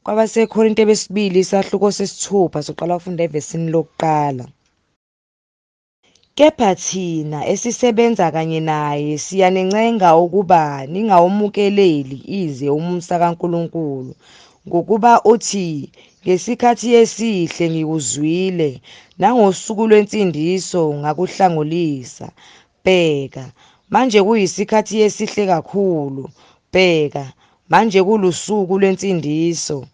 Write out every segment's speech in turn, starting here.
KwabaseKorinte besibili isahluko sesithupha soqala ufunda evesini lokuqala. Kepha thina esisebenza kanye naye siyanencenga ukuba ningawamukeleli ize umusa kaNkulunkulu, ngokuba uthi, ngesikhathi esihle ngikuzwile, nangosuku lwensindiso ngakuhlangulisa. Bheka, manje kuyisikhathi esihle kakhulu. Bheka, manje kulusuku lwensindiso.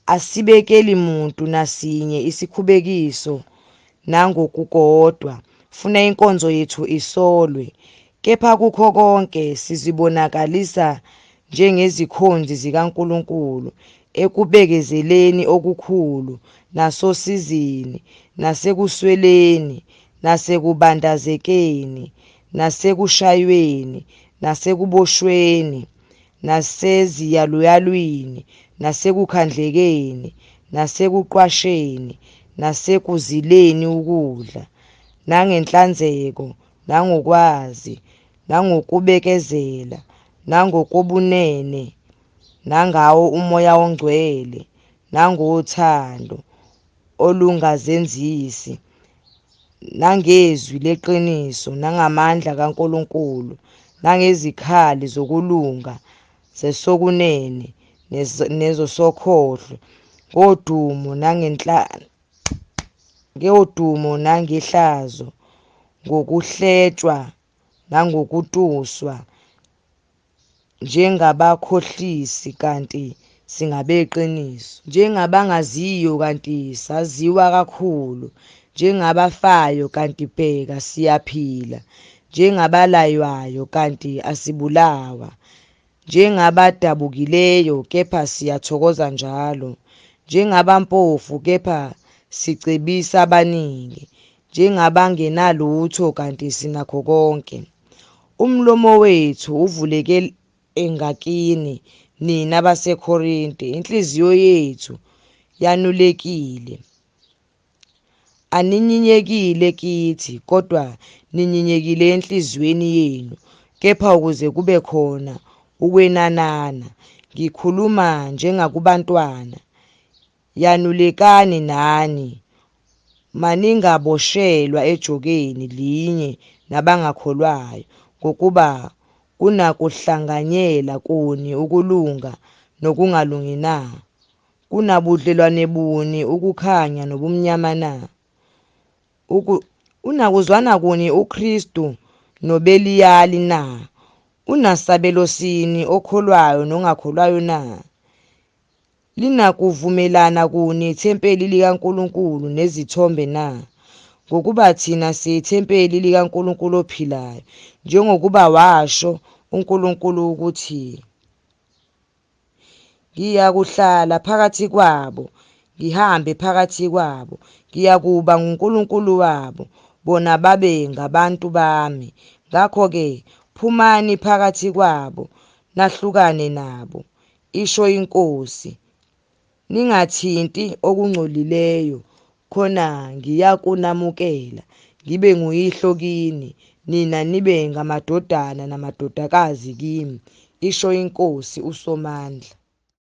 Asibekeli muntu nasinye isikhubekiso nangokukodwa, funa inkonzo yethu isolwe. Kepha kukho konke sizibonakalisa njengezikhonzi zikaNkulunkulu ekubekezeleni okukhulu, nasosizini, nasekusweleni, nasekubandazekeni, nasekushayweni, nasekuboshweni, naseziyaluyalwini, nasekukhandlekeni, nasekuqwasheni, nasekuzileni ukudla, nangenhlanzeko, nangokwazi, nangokubekezela, nangokobunene, nangawo uMoya oNgcwele, nangothando olungazenzisi, nangezwi leqiniso, nangamandla kaNkulunkulu, nangezikhali zokulunga zesokunene nezosokhohlo, ngodumo nangehlazo, ngokuhletshwa nangokutuswa, njengabakhohlisi kanti singabeqiniso, njengabangaziyo kanti saziwa kakhulu, njengabafayo kanti bheka siyaphila, njengabalaywayo kanti asibulawa, njengabadabukileyo kepha siyathokoza njalo, njengabampofu kepha sicebisa abaningi, njengabangenalutho kanti sinakho konke. Umlomo wethu uvuleke engakini nina baseKorinte, inhliziyo yethu yanulekile. Aninyinyekile kithi, kodwa ninyinyekile enhliziyweni yenu, kepha ukuze kube khona ukwenanana. Ngikhuluma njengakubantwana. Yanulekani nani, maningaboshelwa ejokeni linye nabangakholwayo, ngokuba kunakuhlanganyela kuni ukulunga nokungalungi na? Kunabudlelwane buni ukukhanya nobumnyama na? Unakuzwana kuni uKristu noBeliyali na? Unasabelo sini okholwayo nongakholwayo na? Linakuvumelana kuni ithempeli likaNkulunkulu nezithombe na? Ngokuba thina siyithempeli likaNkulunkulu ophilayo, njengokuba washo uNkulunkulu ukuthi, ngiyakuhlala phakathi kwabo, ngihambe phakathi kwabo, ngiyakuba nguNkulunkulu wabo, bona babe ngabantu bami. Ngakho-ke phumani phakathi kwabo, nahlukane nabo, isho iNkosi. Ningathinti okungcolileyo, khona ngiyakunamukela, ngibe nguyihlo kini, nina nibe ngamadodana namadodakazi kimi, isho iNkosi uSomandla.